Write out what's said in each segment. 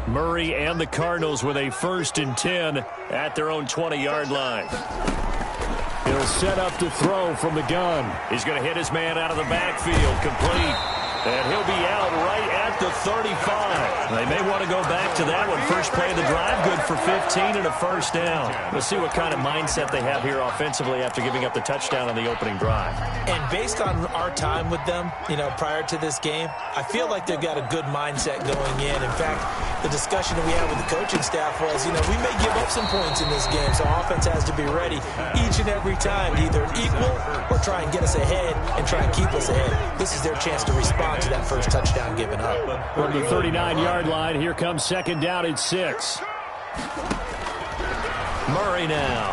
Murray and the Cardinals with a 1st and 10 at their own 20-yard line. He'll set up to throw from the gun. He's going to hit his man out of the backfield, complete. And he'll be out right at the 35. They may want to go back to that one. First play of the drive, good for 15 and a 1st down. We'll see what kind of mindset they have here offensively after giving up the touchdown on the opening drive. And based on our time with them, prior to this game, I feel like they've got a good mindset going in. In fact, the discussion that we had with the coaching staff was, we may give up some points in this game, so offense has to be ready each and every time to either equal or try and get us ahead and try and keep us ahead. This is their chance to respond to that first touchdown given up. From the 39-yard line, here comes 2nd down at 6. Murray now.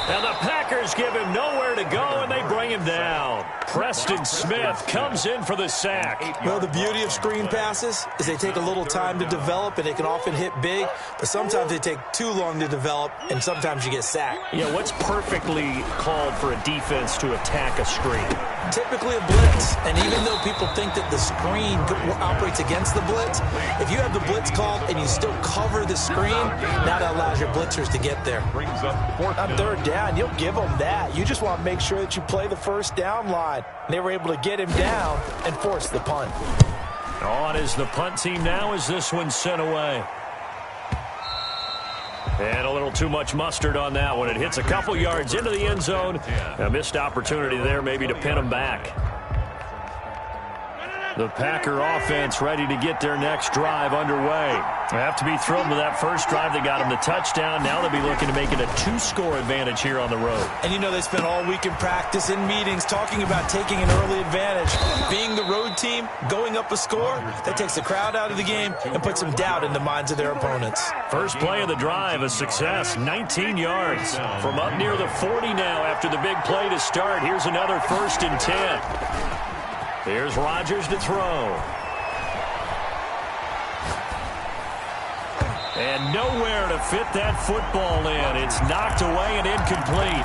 And the Packers give him nowhere to go, and they bring him down. Preston Smith comes in for the sack. Well, the beauty of screen passes is they take a little time to develop, and they can often hit big, but sometimes they take too long to develop, and sometimes you get sacked. Yeah, what's perfectly called for a defense to attack a screen? Typically a blitz, and even though people think that the screen operates against the blitz, if you have the blitz called and you still cover the screen, now that allows your blitzers to get there. On 3rd down, you'll give them that. You just want to make sure that you play the 1st down line. They were able to get him down and force the punt. On is the punt team now as this one's sent away. And a little too much mustard on that one. It hits a couple yards into the end zone. A missed opportunity there maybe to pin them back. The Packer offense ready to get their next drive underway. They have to be thrilled with that first drive. They got them the touchdown. Now they'll be looking to make it a 2-score advantage here on the road. And they spent all week in practice, in meetings, talking about taking an early advantage. Being the road team, going up a score, that takes the crowd out of the game and puts some doubt in the minds of their opponents. First play of the drive, a success, 19 yards. From up near the 40 now after the big play to start. Here's another 1st and 10. Here's Rodgers to throw. And nowhere to fit that football in. It's knocked away and incomplete.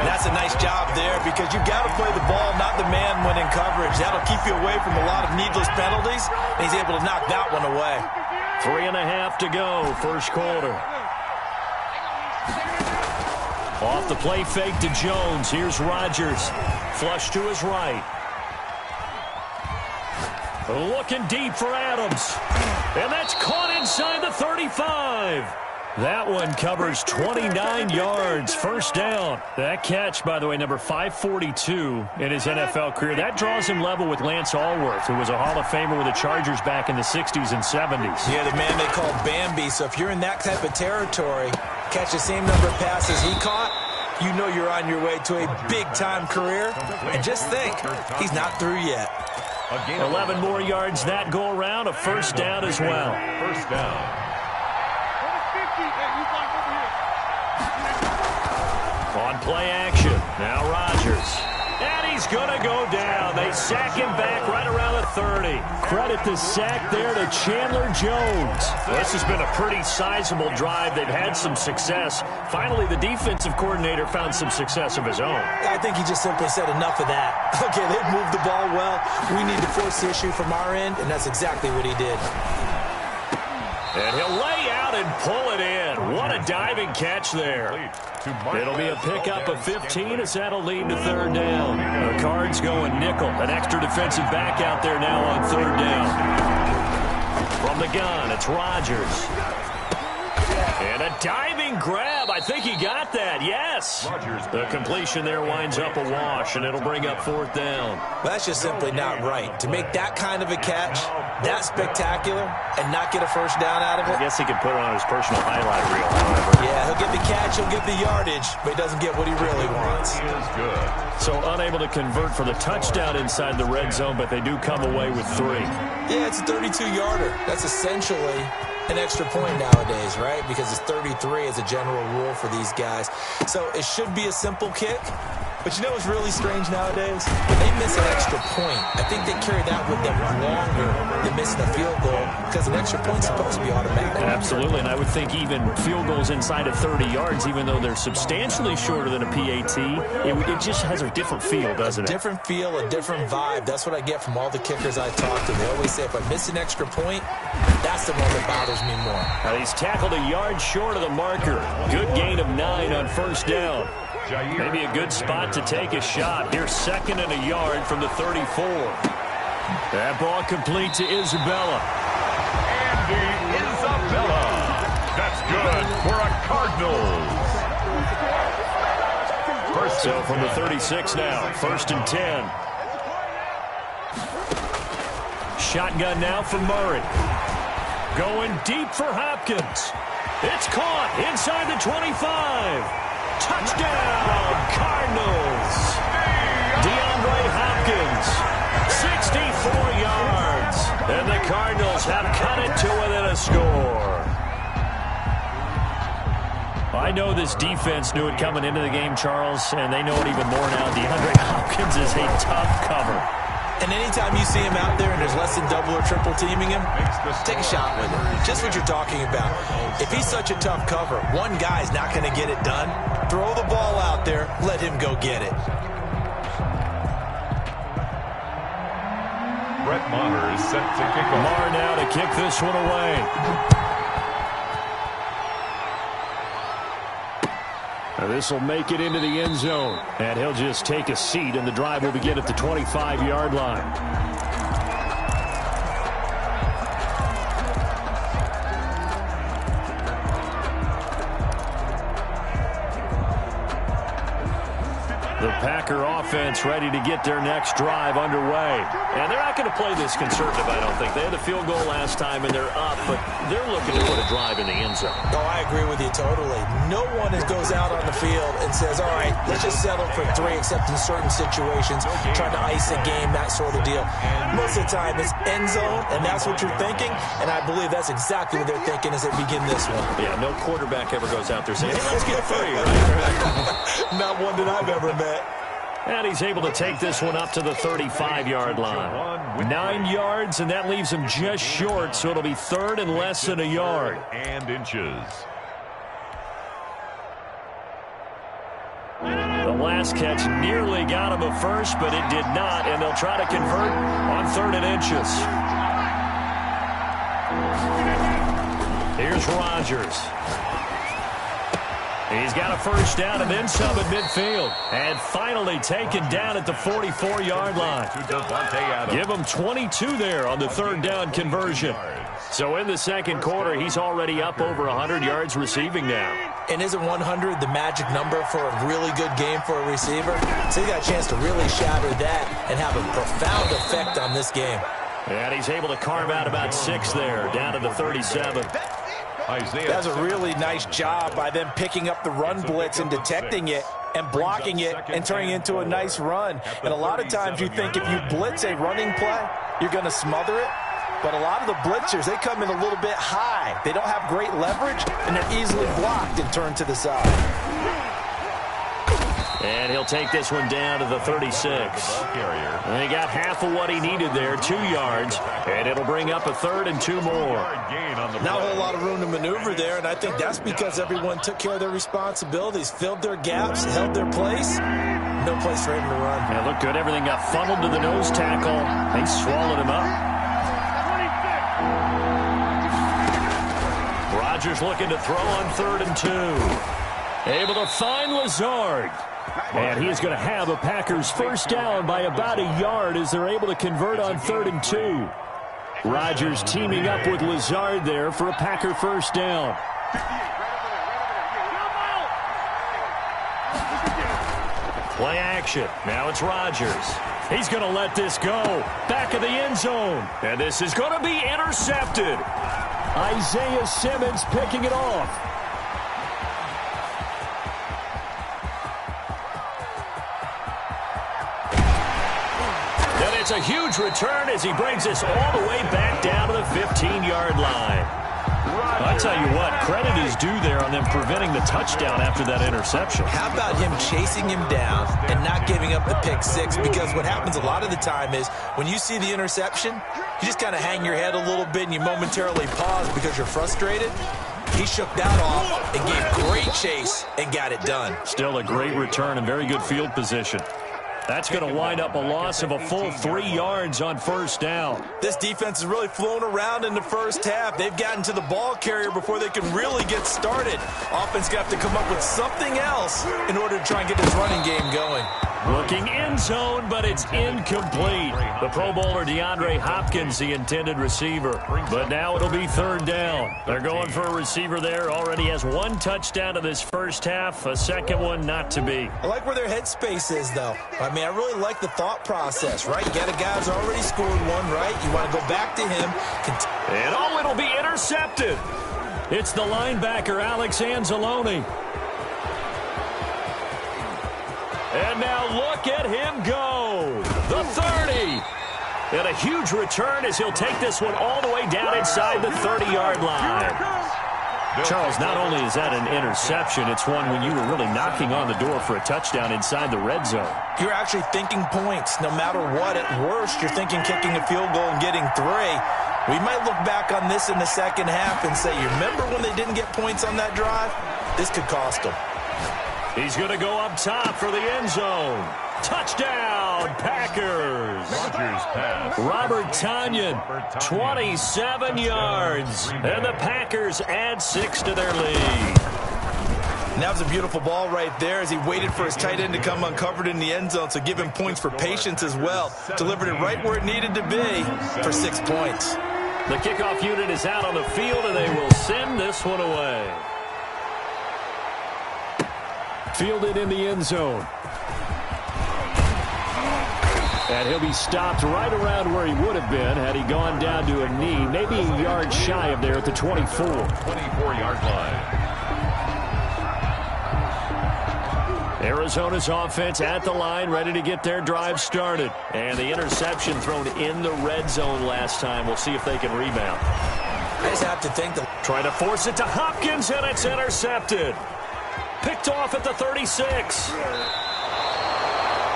That's a nice job there because you've got to play the ball, not the man when in coverage. That'll keep you away from a lot of needless penalties. And he's able to knock that one away. 3.5 to go, first quarter. Off the play fake to Jones. Here's Rodgers. Flush to his right. Looking deep for Adams. And that's caught inside the 35. That one covers 29 yards. 1st down. That catch, by the way, number 542 in his NFL career. That draws him level with Lance Allworth, who was a Hall of Famer with the Chargers back in the 60s and 70s. Yeah, the man they called Bambi. So if you're in that type of territory, catch the same number of passes he caught, you know you're on your way to a big-time career. And just think, he's not through yet. 11 more yards that go around, a 1st down as well. 1st down. On play action, now Rodgers. And he's going to go down. They sack him back right around the 30. Credit the sack there to Chandler Jones. This has been a pretty sizable drive. They've had some success. Finally, the defensive coordinator found some success of his own. I think he just simply said enough of that. Okay, they've moved the ball well. We need to force the issue from our end, and that's exactly what he did. And he'll lay out and pull it in. What a diving catch there. It'll be a pickup of 15 as that'll lead to 3rd down. The Cards going nickel. An extra defensive back out there now on 3rd down. From the gun, it's Rodgers. And a diving grab. I think he got that. Yes. The completion there winds up a wash, and it'll bring up 4th down. Well, that's just simply not right. To make that kind of a catch, that spectacular, and not get a 1st down out of it. I guess he could put it on his personal highlight reel, however. Yeah, he'll get the catch, he'll get the yardage, but he doesn't get what he really wants. So unable to convert for the touchdown inside the red zone, but they do come away with 3. Yeah, it's a 32-yarder. That's essentially an extra point nowadays, right? Because it's 33 as a general rule for these guys. So it should be a simple kick, But you know what's really strange nowadays? When they miss an extra point, I think they carry that with them longer than missing a field goal because an extra point's supposed to be automatic. Absolutely, and I would think even field goals inside of 30 yards, even though they're substantially shorter than a PAT, it just has a different feel, doesn't it? A different feel, a different vibe. That's what I get from all the kickers I talk to. They always say if I miss an extra point, that's the one that bothers me more. Now he's tackled a yard short of the marker. Good gain of 9 on first down. Maybe a good spot to take a shot. Here's 2nd and a yard from the 34. That ball complete to Isabella. Andy Isabella. That's good for a Cardinals. So from the 36 now, 1st and 10. Shotgun now for Murray. Going deep for Hopkins. It's caught inside the 25. Touchdown, Cardinals. DeAndre Hopkins, 64 yards. And the Cardinals have cut it to within a score. I know this defense knew it coming into the game, Charles, and they know it even more now. DeAndre Hopkins is a tough cover. And anytime you see him out there and there's less than double or triple teaming him, take a shot with him. Just what you're talking about. If he's such a tough cover, one guy's not going to get it done. Throw the ball out there. Let him go get it. Brett Maher is set to kick off. Maher now to kick this one away. This will make it into the end zone. And he'll just take a seat, and the drive will begin at the 25-yard line. The Packer offense ready to get their next drive underway. And they're not going to play this conservative, I don't think. They had a field goal last time, and they're up, but they're looking to put a drive in the end zone. Oh, I agree with you totally. No one goes out on the field and says, all right, let's just settle for 3, except in certain situations, trying to ice a game, that sort of deal. Most of the time, it's end zone, and that's what you're thinking, and I believe that's exactly what they're thinking as they begin this one. Yeah, no quarterback ever goes out there saying, hey, let's get free, right? Not one that I've ever met. And he's able to take this one up to the 35-yard line. 9 yards, and that leaves him just short, so it'll be 3rd and less than a yard. And inches. The last catch nearly got him a first, but it did not, and they'll try to convert on 3rd and inches. Here's Rodgers. He's got a first down and then some at midfield. And finally taken down at the 44-yard line. Give him 22 there on the 3rd down conversion. So in the second quarter, he's already up over 100 yards receiving now. And isn't 100 the magic number for a really good game for a receiver? So he got a chance to really shatter that and have a profound effect on this game. And he's able to carve out about 6 there, down to the 37. That's a really nice job by them picking up the run blitz and detecting it and blocking it and turning it into a nice run. And a lot of times you think if you blitz a running play, you're going to smother it. But a lot of the blitzers, they come in a little bit high. They don't have great leverage, and they're easily blocked and turned to the side. And he'll take this one down to the 36. And he got half of what he needed there, 2 yards. And it'll bring up a 3rd and 2 more. Not a whole lot of room to maneuver there, and I think that's because everyone took care of their responsibilities, filled their gaps, held their place. No place for him to run. Yeah, looked good. Everything got funneled to the nose tackle. They swallowed him up. Rodgers looking to throw on 3rd and 2. Able to find Lazard. And he is going to have a Packers first down by about a yard as they're able to convert on 3rd and 2. Rodgers teaming up with Lazard there for a Packer first down. Play action. Now it's Rodgers. He's going to let this go. Back of the end zone. And this is going to be intercepted. Isaiah Simmons picking it off. It's a huge return as he brings us all the way back down to the 15-yard line. A I'll tell you what, credit is due there on them preventing the touchdown after that interception. How about him chasing him down and not giving up the pick six? Because what happens a lot of the time is when you see the interception, you just kind of hang your head a little bit and you momentarily pause because you're frustrated. He shook that off and gave great chase and got it done. Still a great return and very good field position. That's going to wind up a loss of a full 3 yards on first down. This defense is really flown around in the first half. They've gotten to the ball carrier before they can really get started. Offense got to come up with something else in order to try and get this running game going. Looking end zone, but it's incomplete. The Pro Bowler DeAndre Hopkins, the intended receiver. But now it'll be third down. They're going for a receiver there. Already has 1 touchdown in this first half. A second one not to be. I like where their headspace is, though. I mean, I really like the thought process, right? You got a guy who's already scored one, right? You want to go back to him. And it'll be intercepted. It's the linebacker, Alex Anzalone. And now look at him go. The 30. And a huge return as he'll take this one all the way down inside the 30-yard line. Charles, not only is that an interception, it's one when you were really knocking on the door for a touchdown inside the red zone. You're actually thinking points. No matter what, at worst, you're thinking kicking a field goal and getting 3. We might look back on this in the second half and say, you remember when they didn't get points on that drive? This could cost them. He's going to go up top for the end zone. Touchdown, Packers. Rodgers pass. Robert Tonyan, 27 yards. And the Packers add 6 to their lead. And that was a beautiful ball right there as he waited for his tight end to come uncovered in the end zone, so give him points for patience as well. Delivered it right where it needed to be for 6 points. The kickoff unit is out on the field, and they will send this one away. Fielded in the end zone. And he'll be stopped right around where he would have been had he gone down to a knee, maybe a yard shy of there at the 24. 24-yard line. Arizona's offense at the line, ready to get their drive started. And the interception thrown in the red zone last time. We'll see if they can rebound. I just have to think that trying to force it to Hopkins, and it's intercepted. Picked off at the 36.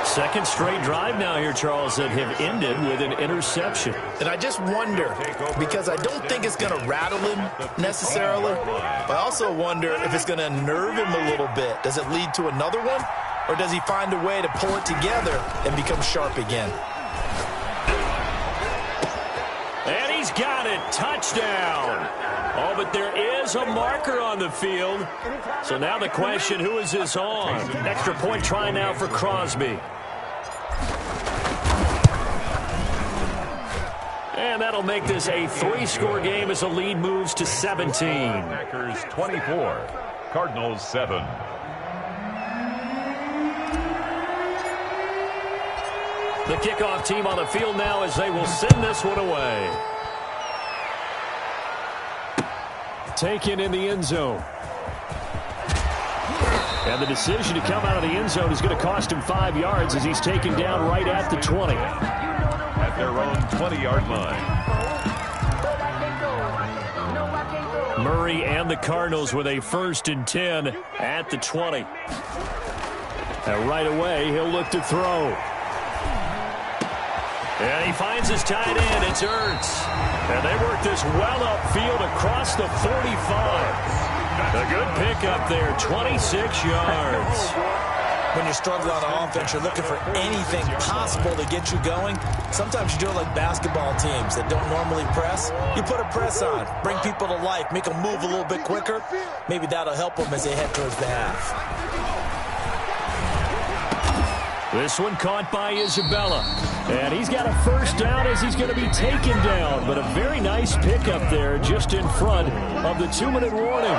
Second straight drive now here, Charles, that have ended with an interception. And I just wonder, because I don't think it's going to rattle him necessarily, but I also wonder if it's going to unnerve him a little bit. Does it lead to another one, or does he find a way to pull it together and become sharp again? And he's got it. Touchdown. Oh, but there is a marker on the field. So now the question, who is this on? Extra point try now for Crosby. And that'll make this a 3-score game as the lead moves to 17. Packers 24, Cardinals 7. The kickoff team on the field now as they will send this one away. Taken in the end zone. And the decision to come out of the end zone is going to cost him 5 yards as he's taken down right at the 20. At their own 20-yard line. Murray and the Cardinals with a 1st and 10 at the 20. And right away, he'll look to throw. And he finds his tight end. It's Ertz. And they work this well upfield across the 45. A good pickup there, 26 yards. When you're struggling on offense, you're looking for anything possible to get you going. Sometimes you do it like basketball teams that don't normally press. You put a press on, bring people to life, make them move a little bit quicker. Maybe that'll help them as they head towards the half. This one caught by Isabella. And he's got a 1st down as he's going to be taken down. But a very nice pickup there just in front of the 2-minute warning.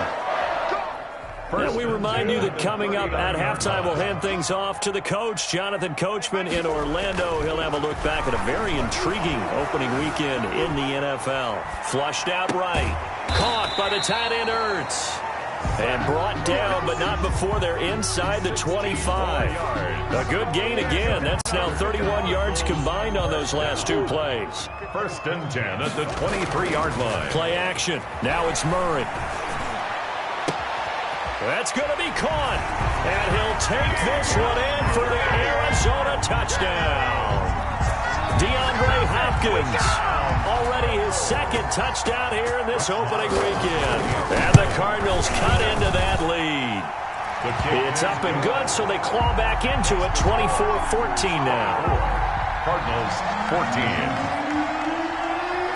And we remind you that coming up at halftime, we'll hand things off to the coach, Jonathan Coachman in Orlando. He'll have a look back at a very intriguing opening weekend in the NFL. Flushed out right. Caught by the tight end Ertz. And brought down, but not before they're inside the 25. A good gain again. That's now 31 yards combined on those last two plays. 1st and 10 at the 23-yard line. Play action. Now it's Murray. That's going to be caught. And he'll take this one in for the Arizona touchdown. DeAndre Hopkins, already his 2nd touchdown here in this opening weekend. And the Cardinals cut into that lead. It's up and good, so they claw back into it, 24-14 now. Cardinals 14.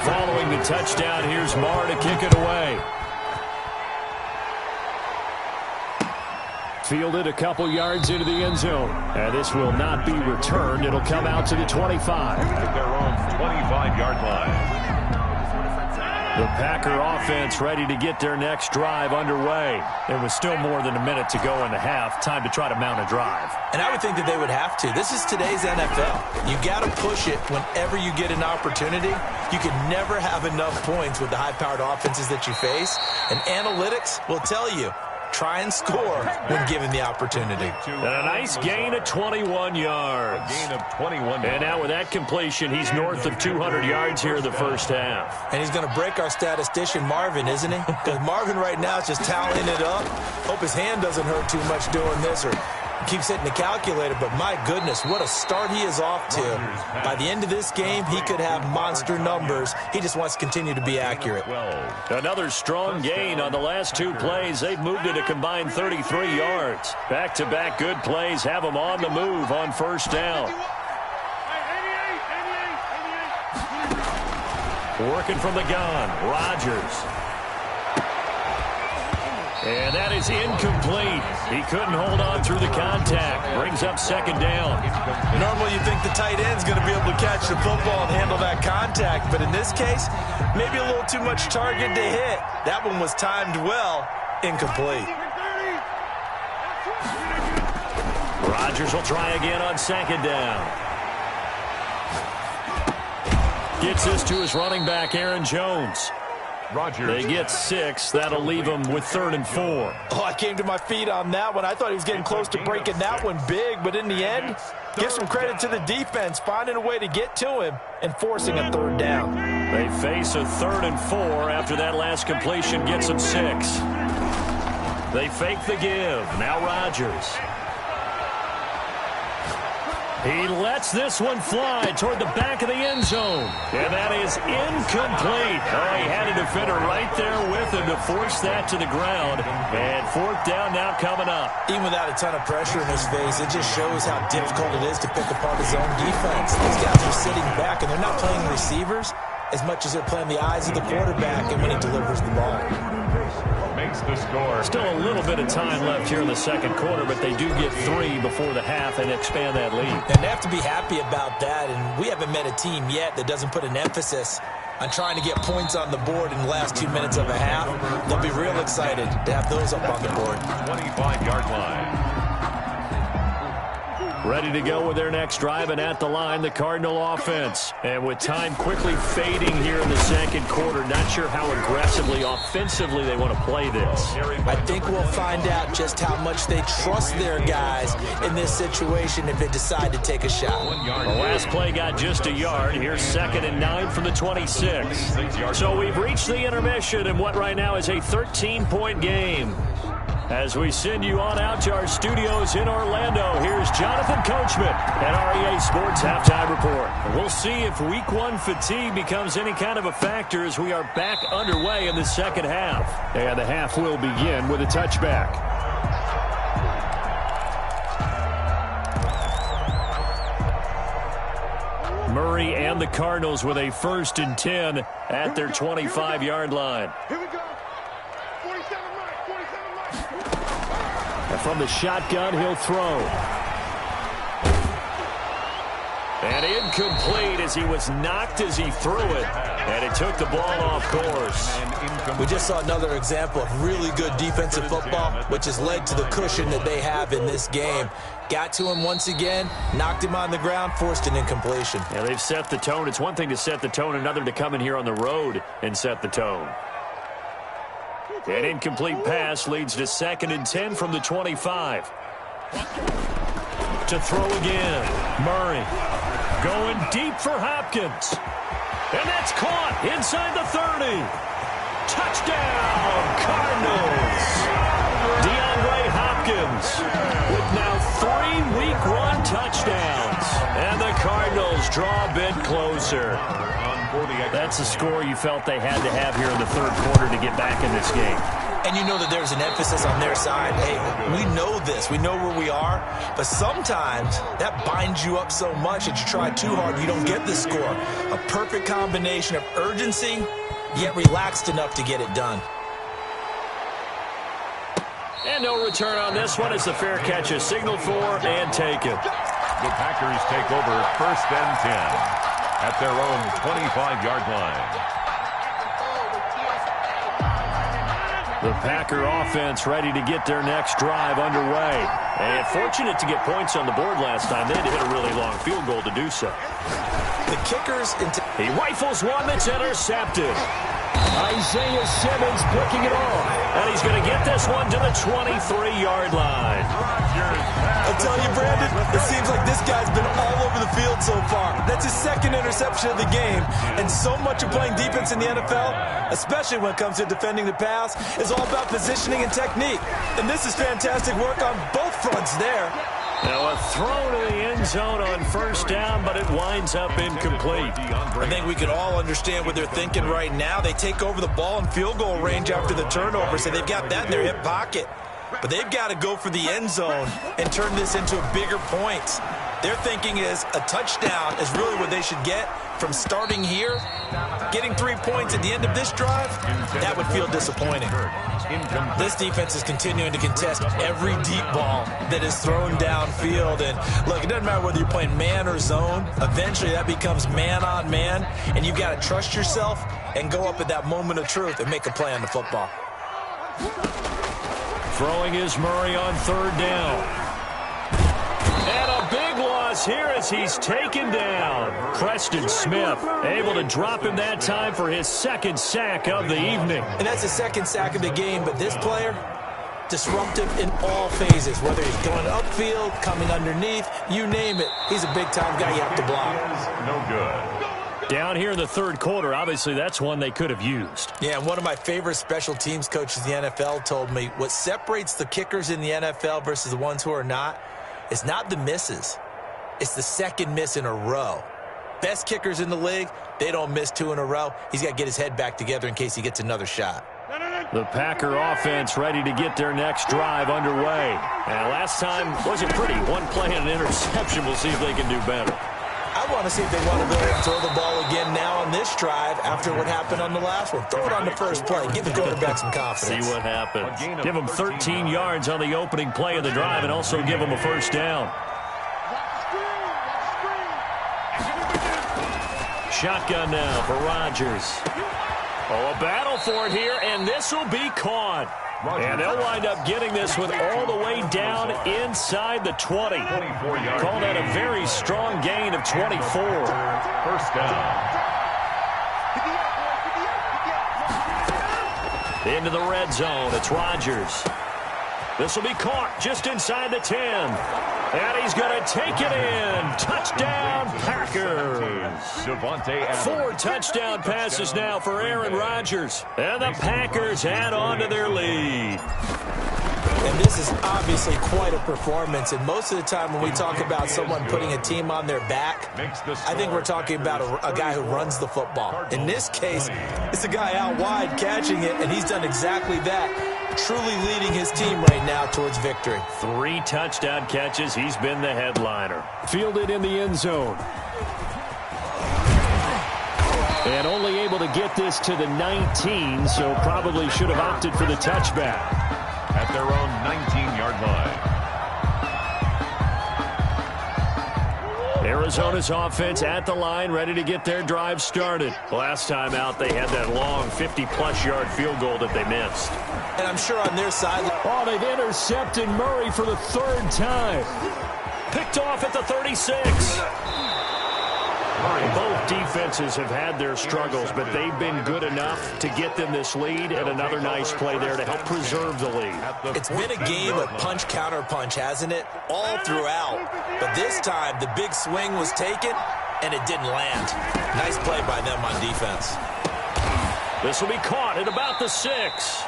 Following the touchdown, here's Marr to kick it away. Fielded a couple yards into the end zone. And this will not be returned. It'll come out to the 25. At their own 25-yard line. The Packer offense ready to get their next drive underway. There was still more than a minute to go in the half. Time to try to mount a drive. And I would think that they would have to. This is today's NFL. You got to push it whenever you get an opportunity. You can never have enough points with the high-powered offenses that you face. And analytics will tell you, try and score when given the opportunity. And a nice gain of 21 yards. A gain of 21 yards. And now with that completion, he's north of 200 yards here in the first half. And he's going to break our statistician Marvin, isn't he? Because Marvin right now is just tallying it up. Hope his hand doesn't hurt too much doing this, or keeps hitting the calculator, but my goodness, what a start he is off to. By the end of this game, he could have monster numbers. He just wants to continue to be accurate. Another strong gain on the last two plays. They've moved it a combined 33 yards. Back-to-back good plays have them on the move on first down. Working from the gun, Rodgers. And that is incomplete. He couldn't hold on through the contact. Brings up 2nd down. Normally you think the tight end's going to be able to catch the football and handle that contact. But in this case, maybe a little too much target to hit. That one was timed well. Incomplete. Rodgers will try again on 2nd down. Gets this to his running back, Aaron Jones. Rodgers. They get 6. That'll leave them with 3rd and 4. Oh, I came to my feet on that one. I thought he was getting close to breaking that one big, but in the end, give some credit to the defense, finding a way to get to him and forcing a 3rd down. They face a 3rd and 4 after that last completion gets them 6. They fake the give. Now Rodgers. He lets this one fly toward the back of the end zone. And that is incomplete. Oh, he had a defender right there with him to force that to the ground. And 4th down now coming up. Even without a ton of pressure in his face, it just shows how difficult it is to pick apart his own defense. These guys are sitting back, and they're not playing receivers as much as they're playing the eyes of the quarterback and when he delivers the ball. Makes the score. Still a little bit of time left here in the 2nd quarter, but they do get 3 before the half and expand that lead. And they have to be happy about that, and we haven't met a team yet that doesn't put an emphasis on trying to get points on the board in the last 2 minutes of a half. They'll be real excited to have those up on the board. 25-yard line. Ready to go with their next drive, and at the line, the Cardinal offense. And with time quickly fading here in the 2nd quarter, not sure how aggressively, offensively they want to play this. I think we'll find out just how much they trust their guys in this situation if they decide to take a shot. The last play got just a yard. Here's 2nd and 9 from the 26. So we've reached the intermission in what right now is a 13-point game. As we send you on out to our studios in Orlando, here's Jonathan Coachman at REA Sports Halftime Report. We'll see if Week 1 fatigue becomes any kind of a factor as we are back underway in the 2nd half. And the half will begin with a touchback. Murray and the Cardinals with a 1st and 10 at their 25-yard line. Here we go. 47 And from the shotgun, he'll throw. And incomplete as he was knocked as he threw it. And it took the ball off course. We just saw another example of really good defensive football, which has led to the cushion that they have in this game. Got to him once again, knocked him on the ground, forced an incompletion. Yeah, they've set the tone. It's one thing to set the tone, another to come in here on the road and set the tone. An incomplete pass leads to 2nd and 10 from the 25. To throw again. Murray going deep for Hopkins. And that's caught inside the 30. Touchdown, Cardinals. DeAndre Hopkins with now 3 week-run touchdowns. And the Cardinals draw a bit closer. That's a score you felt they had to have here in the 3rd quarter to get back in this game. And you know that there's an emphasis on their side. Hey, we know this. We know where we are. But sometimes that binds you up so much that you try too hard, you don't get the score. A perfect combination of urgency, yet relaxed enough to get it done. And no return on this one as the fair catch is signaled for and taken. The Packers take over 1st and 10 at their own 25-yard line. The Packer offense ready to get their next drive underway. And fortunate to get points on the board last time. They had to hit a really long field goal to do so. The kickers... He rifles one that's intercepted. Isaiah Simmons picking it off. And he's going to get this one to the 23-yard line. I'll tell you, Brandon, it seems like this guy's been all over the field so far. That's his 2nd interception of the game. And so much of playing defense in the NFL, especially when it comes to defending the pass, is all about positioning and technique. And this is fantastic work on both fronts there. Now a throw to the end zone on 1st down, but it winds up incomplete. I think we can all understand what they're thinking right now. They take over the ball in field goal range after the turnover, so they've got that in their hip pocket. But they've got to go for the end zone and turn this into a bigger point. Their thinking is a touchdown is really what they should get from starting here. Getting 3 points at the end of this drive, that would feel disappointing. This defense is continuing to contest every deep ball that is thrown downfield. And look, it doesn't matter whether you're playing man or zone. Eventually that becomes man on man, and you've got to trust yourself and go up at that moment of truth and make a play on the football. Throwing is Murray on 3rd down. And a big loss here as he's taken down. Preston Smith able to drop him that time for his 2nd sack of the evening. And that's the 2nd sack of the game, but this player, disruptive in all phases, whether he's going upfield, coming underneath, you name it. He's a big-time guy you have to block. No good. Down here in the 3rd quarter, obviously that's one they could have used. Yeah, and one of my favorite special teams coaches in the NFL told me what separates the kickers in the NFL versus the ones who are not, it's not the misses. It's the 2nd miss in a row. Best kickers in the league, they don't miss 2 in a row. He's got to get his head back together in case he gets another shot. The Packer offense ready to get their next drive underway. And last time wasn't pretty. 1 play and an interception. We'll see if they can do better. I want to see if they want to go ahead and throw the ball again now on this drive after what happened on the last one. Throw it on the first play. Give the quarterback some confidence. See what happens. Give them 13 yards on the opening play of the drive and also give them a 1st down. Shotgun now for Rodgers. Oh, a battle for it here, and this will be caught. And they'll wind up getting this one all the way down inside the 20. Call that a very strong gain of 24. 1st down. Into the red zone, it's Rodgers. This will be caught just inside the 10. And he's going to take it in. Touchdown, Packers. 4 touchdown passes now for Aaron Rodgers. And the Packers add on to their lead. And this is obviously quite a performance. And most of the time when we talk about someone putting a team on their back, I think we're talking about a guy who runs the football. In this case, it's a guy out wide catching it, and he's done exactly that. Truly leading his team right now towards victory. 3 touchdown catches. He's been the headliner. Fielded in the end zone. And only able to get this to the 19, so probably should have opted for the touchback. At their own 19-yard line. Arizona's offense at the line, ready to get their drive started. Last time out, they had that long 50-plus yard field goal that they missed. And I'm sure on their side... Oh, they've intercepted Murray for the 3rd time. Picked off at the 36. Both defenses have had their struggles, but they've been good enough to get them this lead, and another nice play there to help preserve the lead. It's been a game of punch-counter-punch, hasn't it? All throughout. But this time, the big swing was taken, and it didn't land. Nice play by them on defense. This will be caught at about the 6.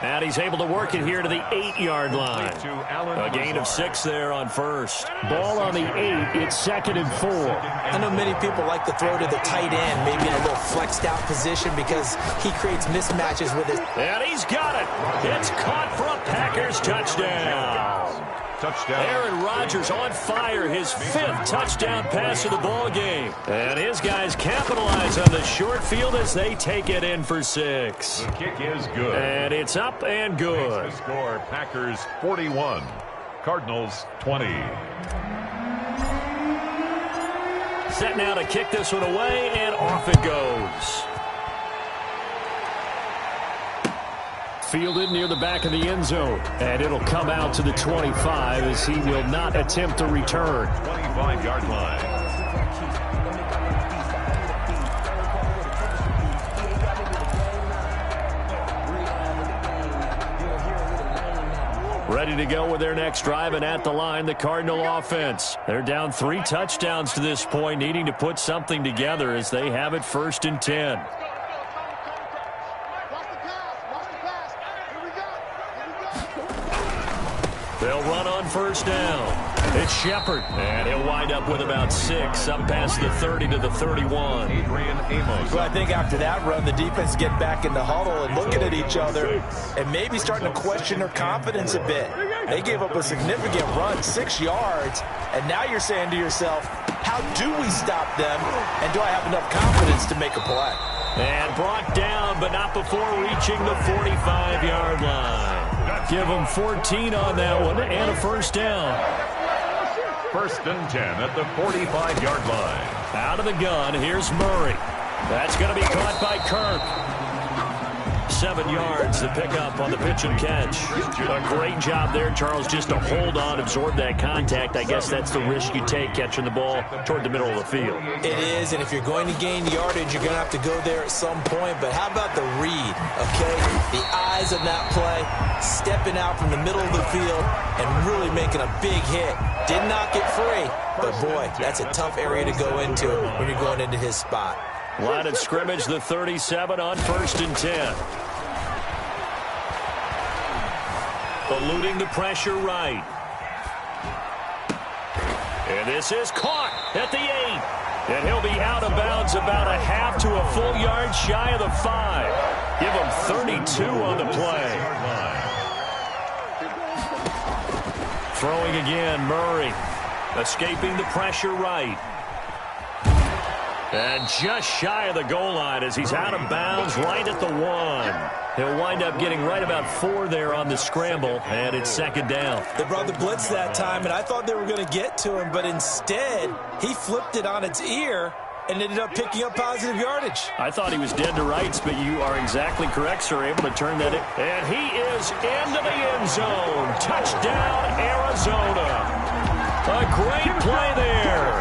And he's able to work it here to the 8-yard line. A gain of 6 there on first. Ball on the 8. It's 2nd and 4. I know many people like to throw to the tight end, maybe in a little flexed out position because he creates mismatches with it. And he's got it. It's caught for a Packers touchdown. Touchdown. Aaron Rodgers on fire, his 5th touchdown pass of the ball game. And his guys capitalize on the short field as they take it in for 6. The kick is good. And it's up and good. Makes the score Packers 41, Cardinals 20. Set now to kick this one away, and off it goes. Fielded near the back of the end zone. And it'll come out to the 25 as he will not attempt to return. 25-yard line. Ready to go with their next drive, and at the line, the Cardinal offense. They're down 3 touchdowns to this point, needing to put something together as they have it 1st and 10. They'll run on 1st down. It's Shepard, and he'll wind up with about 6, up past the 30 to the 31. Adrian Amos. Well, I think after that run, the defense get back in the huddle and looking at each other and maybe starting to question their confidence a bit. They gave up a significant run, 6 yards, and now you're saying to yourself, how do we stop them, and do I have enough confidence to make a play? And brought down, but not before reaching the 45-yard line. Give them 14 on that one, and a 1st down. 1st and 10 at the 45-yard line. Out of the gun, here's Murray. That's going to be caught by Kirk. 7 yards to pick up on the pitch and catch. A great job there, Charles, just to hold on, absorb that contact. I guess that's the risk you take catching the ball toward the middle of the field. It is, and if you're going to gain yardage, you're going to have to go there at some point. But how about the read, okay? The eyes of that play, stepping out from the middle of the field and really making a big hit. Did not get free, but boy, that's a tough area to go into when you're going into his spot. Line of scrimmage, the 37 on 1st and 10. Eluding the pressure right. And this is caught at the 8. And he'll be out of bounds about a half to a full yard shy of the 5. Give him 32 on the play. Throwing again, Murray. Escaping the pressure right. And just shy of the goal line as he's out of bounds right at the 1. He'll wind up getting right about 4 there on the scramble, and it's 2nd down. They brought the blitz that time, and I thought they were going to get to him, but instead, he flipped it on its ear and ended up picking up positive yardage. I thought he was dead to rights, but you are exactly correct, sir, able to turn that in. And he is into the end zone. Touchdown, Arizona. A great play there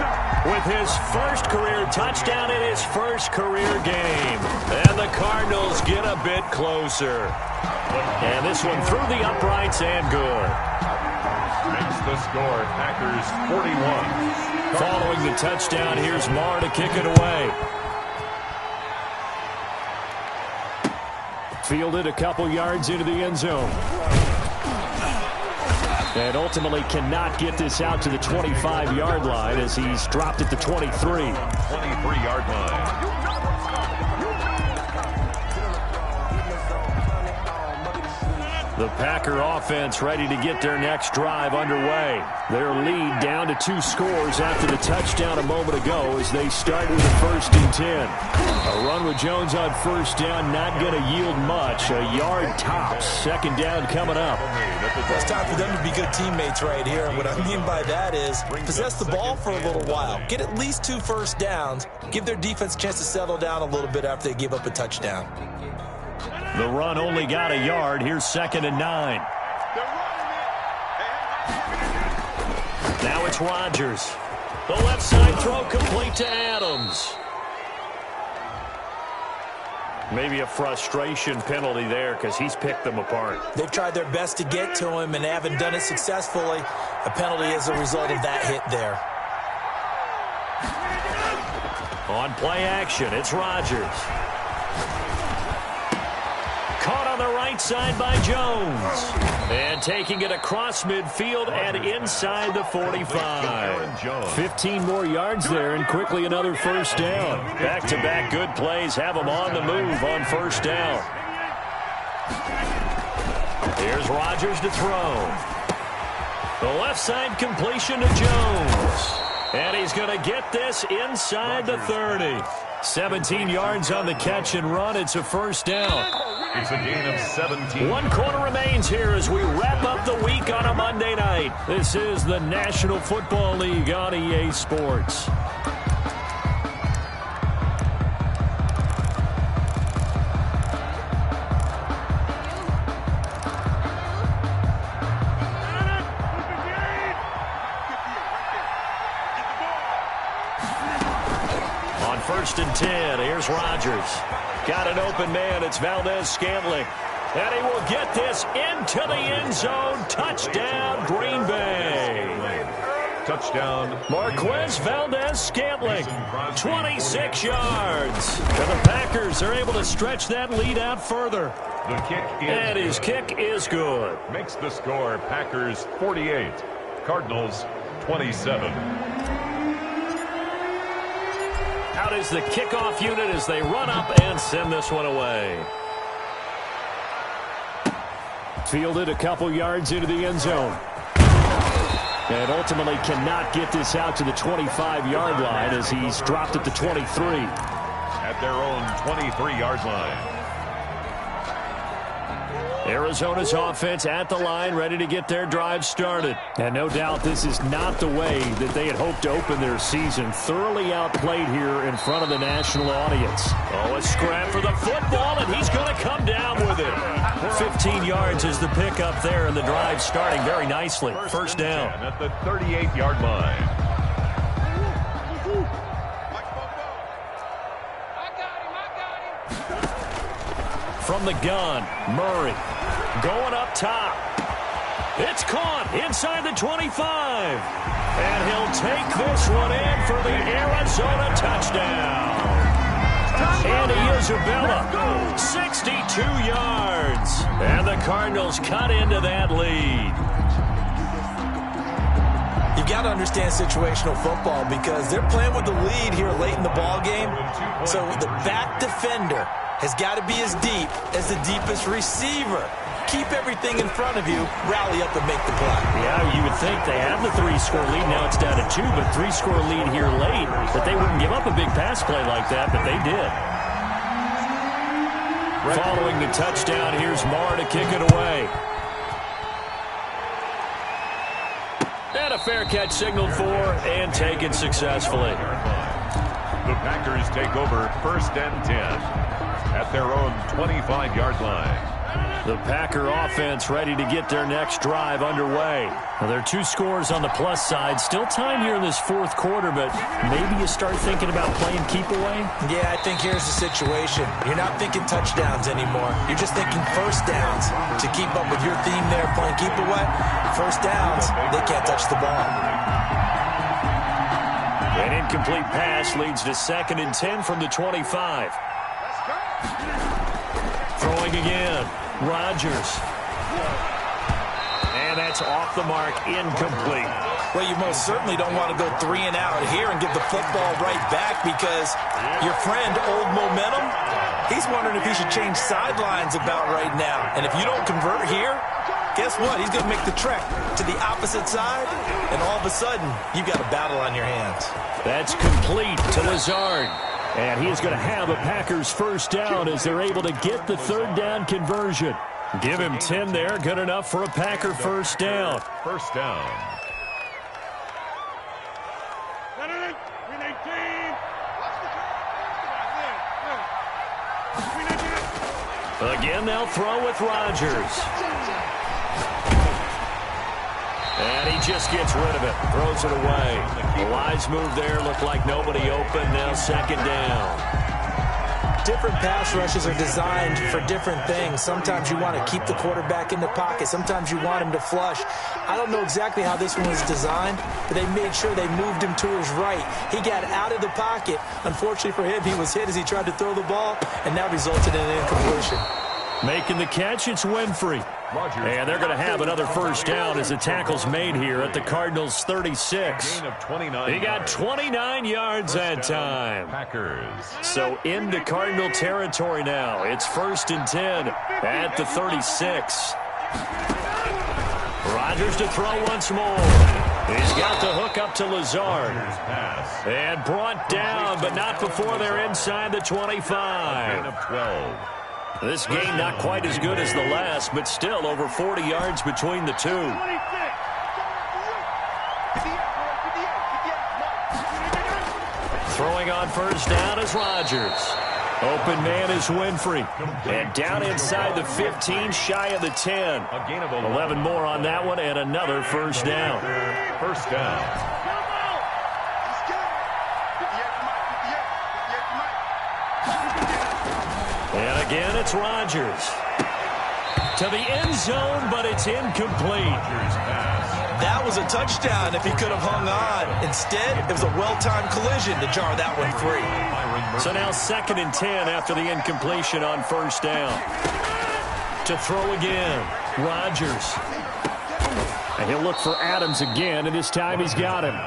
with his 1st career touchdown in his 1st career game. And the Cardinals get a bit closer. And this one through the uprights and good. Makes the score Packers 41. Following the touchdown, here's Marr to kick it away. Fielded a couple yards into the end zone. And ultimately cannot get this out to the 25-yard line as he's dropped at the 23. 23-yard line. The Packer offense ready to get their next drive underway. Their lead down to 2 scores after the touchdown a moment ago as they start with a 1st and 10. A run with Jones on 1st down, not going to yield much. A yard tops. 2nd down coming up. It's time for them to be good teammates right here. And what I mean by that is possess the ball for a little while. Get at least 2 first downs. Give their defense a chance to settle down a little bit after they give up a touchdown. The run only got a yard. Here's 2nd and 9. Now it's Rodgers. The left side throw complete to Adams. Maybe a frustration penalty there because he's picked them apart. They've tried their best to get to him and haven't done it successfully. A penalty as a result of that hit there. On play action, it's Rodgers. Caught on the right side by Jones. And taking it across midfield and inside the 45. 15 more yards there and quickly another first down. Back-to-back good plays have them on the move on first down. Here's Rodgers to throw. The left side completion to Jones. And he's going to get this inside the 30. 17 yards on the catch and run. It's a first down. It's a gain of 17. 1 quarter remains here as we wrap up the week on a Monday night. This is the National Football League on EA Sports. On 1st and 10, here's Rodgers. Got an open man. It's Valdez-Scantling. And he will get this into the end zone. Touchdown, Green Bay. Touchdown. Marquez Valdez-Scantling, 26 yards. And the Packers are able to stretch that lead out further. The kick is And his kick is good. Makes the score Packers 48, Cardinals 27. Out is the kickoff unit as they run up and send this one away. Fielded a couple yards into the end zone. And ultimately cannot get this out to the 25-yard line as he's dropped at the 23. At their own 23-yard line. Arizona's offense at the line, ready to get their drive started. And no doubt this is not the way that they had hoped to open their season. Thoroughly outplayed here in front of the national audience. Oh, a scrap for the football, and he's going to come down with it. 15 yards is the pickup there, and the drive starting very nicely. First down. At the 38-yard line. From the gun, Murray. Going up top. It's caught inside the 25. And he'll take this one in for the Arizona touchdown. Andy Isabella, 62 yards. And the Cardinals cut into that lead. You've got to understand situational football because they're playing with the lead here late in the ball game. So the back defender has got to be as deep as the deepest receiver. Keep everything in front of you, rally up and make the play. Yeah, you would think they have the 3-score lead. Now it's down to 2, but 3-score lead here late. That they wouldn't give up a big pass play like that, but they did. Following the touchdown, here's Marr to kick it away. And a fair catch signaled for and taken successfully. The Packers take over 1st and 10 at their own 25-yard line. The Packer offense ready to get their next drive underway. Now, there are 2 scores on the plus side. Still time here in this 4th quarter, but maybe you start thinking about playing keep away? Yeah, I think here's the situation. You're not thinking touchdowns anymore. You're just thinking first downs. To keep up with your theme there, playing keep away, first downs, they can't touch the ball. An incomplete pass leads to 2nd and 10 from the 25. Throwing again. Rodgers. And that's off the mark, incomplete. Well, you most certainly don't want to go 3 and out here and give the football right back because your friend, Old Momentum, he's wondering if he should change sidelines about right now. And if you don't convert here, guess what? He's going to make the trek to the opposite side, and all of a sudden, you've got a battle on your hands. That's complete to Lazard. And he is going to have a Packers first down as they're able to get the 3rd down conversion. Give him 10 there, good enough for a Packer first down. First down. Again, they'll throw with Rodgers. And he just gets rid of it, throws it away. The wise move there, looked like nobody open, now second down. Different pass rushes are designed for different things. Sometimes you want to keep the quarterback in the pocket. Sometimes you want him to flush. I don't know exactly how this one was designed, but they made sure they moved him to his right. He got out of the pocket. Unfortunately for him, he was hit as he tried to throw the ball, and that resulted in an incompletion. Making the catch, it's Winfrey. And they're going to have another first down as the tackle's made here at the Cardinals' 36. He got 29 yards that time. So into Cardinal territory now. It's 1st and 10 at the 36. Rodgers to throw once more. He's got the hook up to Lazard. And brought down, but not before they're inside the 25. This game not quite as good as the last, but still over 40 yards between the two. Throwing on first down is Rodgers. Open man is Winfrey. And down inside the 15, shy of the 10. 11 more on that one, and another first down. First down. And again, it's Rodgers. To the end zone, but it's incomplete. That was a touchdown if he could have hung on. Instead, it was a well-timed collision to jar that one free. So now 2nd and 10 after the incompletion on first down. To throw again, Rodgers. And he'll look for Adams again, and this time he's got him.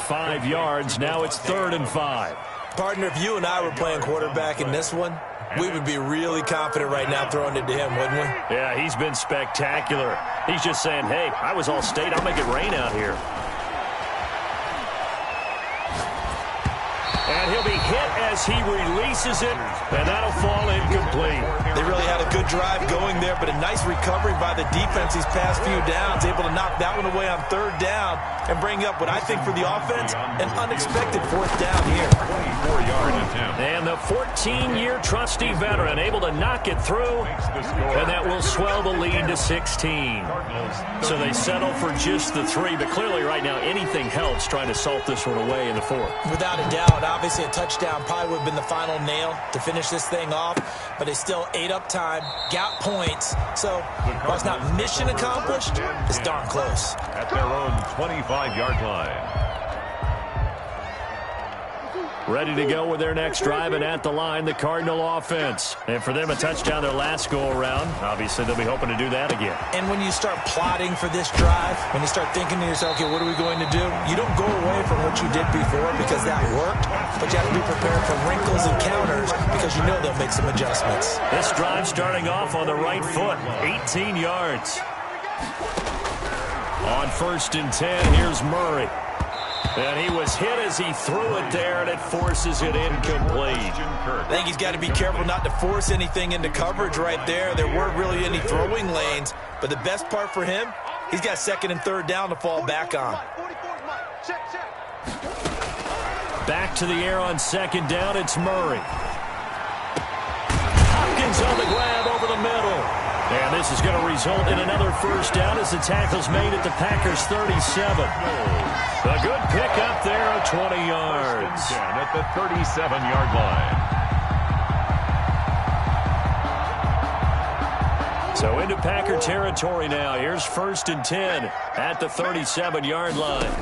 5 yards, now it's 3rd and 5. Partner, if you and I were playing quarterback in this one, we would be really confident right now throwing it to him, wouldn't we? Yeah, he's been spectacular. He's just saying, hey, I was all state. I'll make it rain out here. And he'll be hit as he releases it, and that'll fall incomplete. They really had a good drive going there, but a nice recovery by the defense these past few downs, able to knock that one away on 3rd down and bring up what I think for the offense, an unexpected 4th down here. 24-yard attempt. And the 14-year trusty veteran able to knock it through, and that will swell the lead to 16. So they settle for just the 3, but clearly right now anything helps trying to salt this one away in the 4th. Without a doubt, obviously a touchdown probably would have been the final nail to finish this thing off, but they still ate up time, got points. So while it's not mission accomplished, it's darn close. At their own 25-yard line. Ready to go with their next drive, and at the line, the Cardinal offense. And for them, a touchdown their last go-around. Obviously, they'll be hoping to do that again. And when you start plotting for this drive, when you start thinking to yourself, okay, what are we going to do? You don't go away from what you did before because that worked, but you have to be prepared for wrinkles and counters because you know they'll make some adjustments. This drive starting off on the right foot, 18 yards. On 1st and 10, here's Murray. And he was hit as he threw it there, and it forces it incomplete. I think he's got to be careful not to force anything into coverage right there. There weren't really any throwing lanes, but the best part for him, he's got 2nd and 3rd down to fall back on. Back to the air on 2nd down, it's Murray. Hopkins on the grab over the middle. And this is going to result in another first down as the tackle's made at the Packers' 37. A good pickup there of 20 yards. At the 37-yard line. So into Packer territory now. Here's 1st and 10 at the 37-yard line.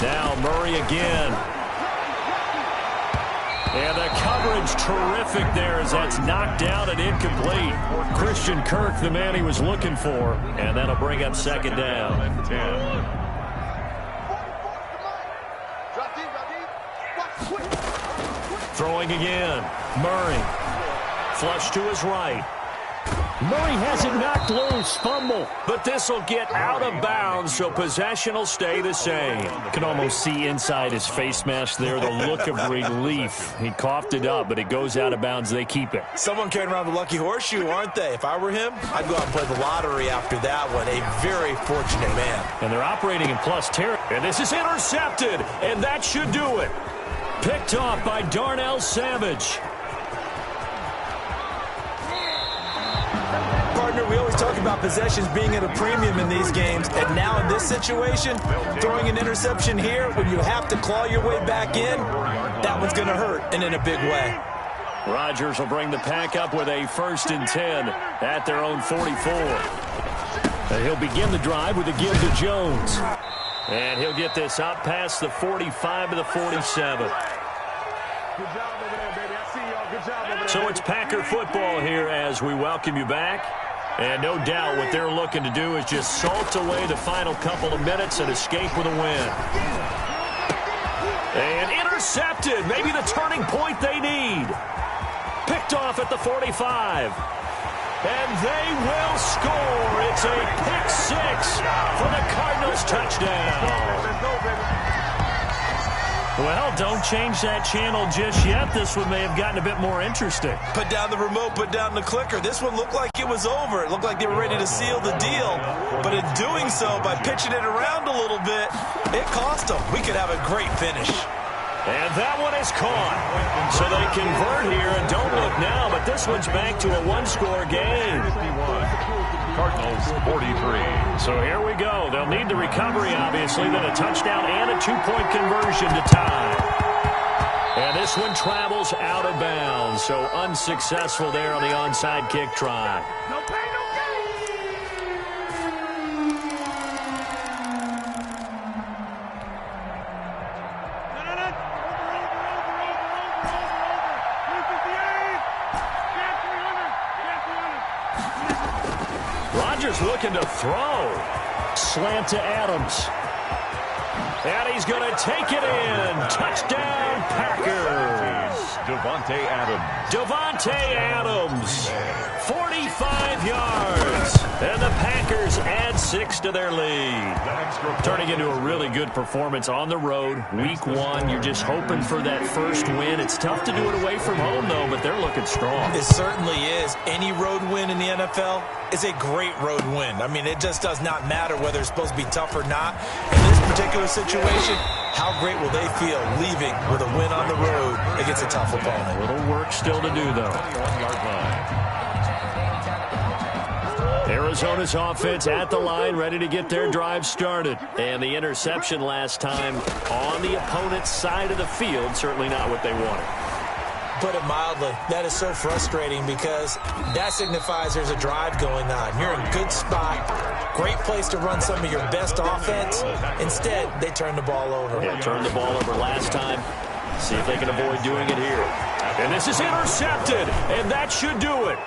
Now Murray again. And the coverage terrific there as that's knocked down and incomplete. Christian Kirk, the man he was looking for. And that'll bring up 2nd down. 10. Throwing again. Murray. Flush to his right. Murray has it knocked loose. Fumble. But this will get out of bounds, so possession will stay the same. Can almost see inside his face mask there the look of relief. He coughed it up, but it goes out of bounds. They keep it. Someone carrying around the lucky horseshoe, aren't they? If I were him, I'd go out and play the lottery after that one. A very fortunate man. And they're operating in plus territory. And this is intercepted, and that should do it. Picked off by Darnell Savage. partner, we always talk about possessions being at a premium in these games, and now in this situation, throwing an interception here when you have to claw your way back in, that one's going to hurt, and in a big way. Rodgers will bring the pack up with a 1st and 10 at their own 44. And he'll begin the drive with a give to Jones. And he'll get this up past the 45 to the 47. So it's Packer football here as we welcome you back. And no doubt what they're looking to do is just salt away the final couple of minutes and escape with a win. And intercepted. Maybe the turning point they need. Picked off at the 45. And they will score. It's a pick 6 for the Cardinals touchdown. Well, don't change that channel just yet. This one may have gotten a bit more interesting. Put down the remote, put down the clicker. This one looked like it was over. It looked like they were ready to seal the deal. But in doing so, by pitching it around a little bit, it cost them. We could have a great finish. And that one is caught. So they convert here, and don't look now, but this one's back to a one-score game. Cardinals 43. So here we go. They'll need the recovery, obviously, then a touchdown and a two-point conversion to tie. And this one travels out of bounds, so unsuccessful there on the onside kick try. No pay, no gain. Rodgers looking to throw. Slant to Adams. And he's going to take it in. Touchdown, Packers. Devontae Adams. 45 yards. And the Packers add 6 to their lead. Turning into a really good performance on the road. Week 1, you're just hoping for that first win. It's tough to do it away from home, though, but they're looking strong. It certainly is. Any road win in the NFL is a great road win. I mean, it just does not matter whether it's supposed to be tough or not. In this particular situation, how great will they feel leaving with a win on the road against a tough opponent? A little work still to do, though. Arizona's offense at the line, ready to get their drive started. And the interception last time on the opponent's side of the field, certainly not what they wanted. Put it mildly, that is so frustrating because that signifies there's a drive going on. You're in a good spot, great place to run some of your best offense. Instead, they turn the ball over. Yeah, turned the ball over last time. See if they can avoid doing it here. And this is intercepted, and that should do it.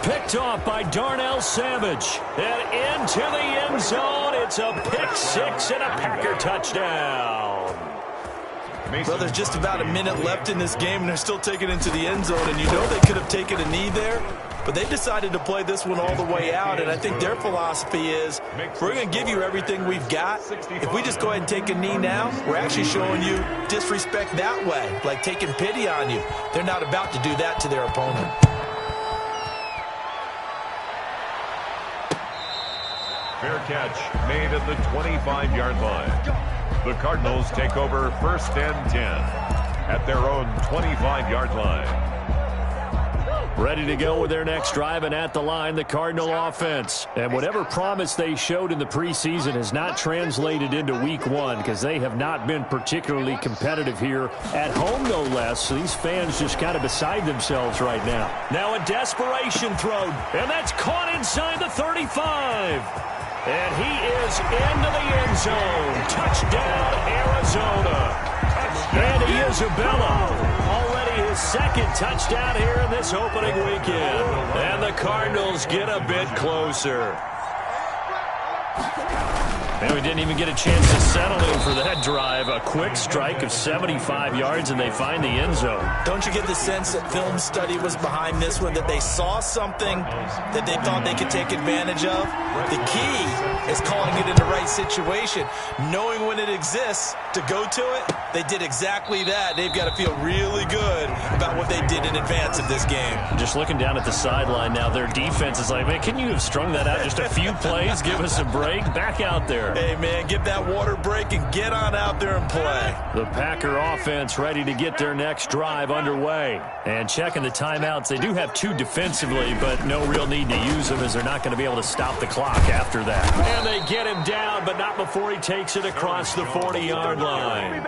Picked off by Darnell Savage. And into the end zone. It's a pick 6 and a Packer touchdown. Well, there's just about a minute left in this game, and they're still taking it into the end zone. And you know they could have taken a knee there, but they decided to play this one all the way out. And I think their philosophy is, we're going to give you everything we've got. If we just go ahead and take a knee now, we're actually showing you disrespect that way, like taking pity on you. They're not about to do that to their opponent. Fair catch made at the 25-yard line. The Cardinals take over 1st and 10 at their own 25-yard line. Ready to go with their next drive, and at the line, the Cardinal offense. And whatever promise they showed in the preseason has not translated into week 1 because they have not been particularly competitive here at home, no less. So these fans just kind of beside themselves right now. Now a desperation throw, and that's caught inside the 35. And he is into the end zone. Touchdown, Arizona. And Isabella, already his 2nd touchdown here in this opening weekend. And the Cardinals get a bit closer. And we didn't even get a chance to settle in for that drive. A quick strike of 75 yards, and they find the end zone. Don't you get the sense that film study was behind this one, that they saw something that they thought they could take advantage of? The key is calling it in the right situation, knowing when it exists to go to it. They did exactly that. They've got to feel really good about what they did in advance of this game. Just looking down at the sideline now, their defense is like, man, can you have strung that out just a few plays? Give us a break. break, back out there. Hey, man, give that water break and get on out there and play. The Packer offense ready to get their next drive underway. And checking the timeouts, they do have 2 defensively, but no real need to use them as they're not going to be able to stop the clock after that. And they get him down, but not before he takes it across the 40-yard line.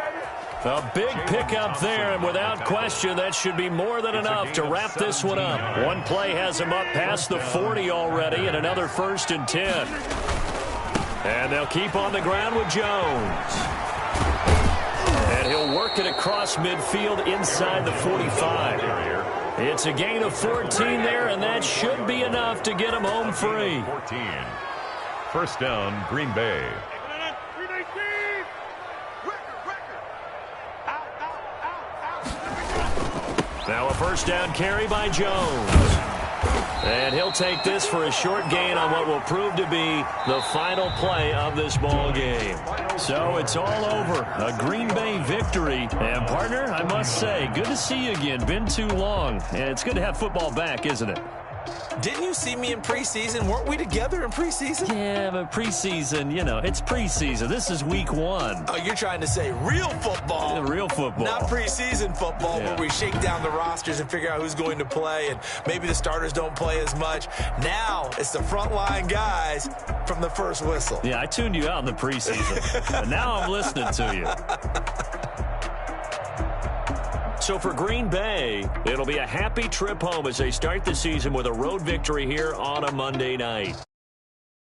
A big pickup there, and without question, that should be more than enough to wrap this one up. One play has him up past the 40 already, and another 1st and 10. And they'll keep on the ground with Jones. And he'll work it across midfield inside the 45. It's a gain of 14 there, and that should be enough to get him home free. 14. First down, Green Bay. Now a first down carry by Jones. And he'll take this for a short gain on what will prove to be the final play of this ball game. So it's all over. A Green Bay victory. And, partner, I must say, good to see you again. Been too long. And it's good to have football back, isn't it? Didn't you see me in preseason? Weren't we together in preseason? Yeah, but preseason, you know, it's preseason. This is week 1. Oh, you're trying to say real football. Yeah, real football. Not preseason football where we shake down the rosters and figure out who's going to play, and maybe the starters don't play as much. Now it's the frontline guys from the first whistle. Yeah, I tuned you out in the preseason. But now I'm listening to you. So for Green Bay, it'll be a happy trip home as they start the season with a road victory here on a Monday night.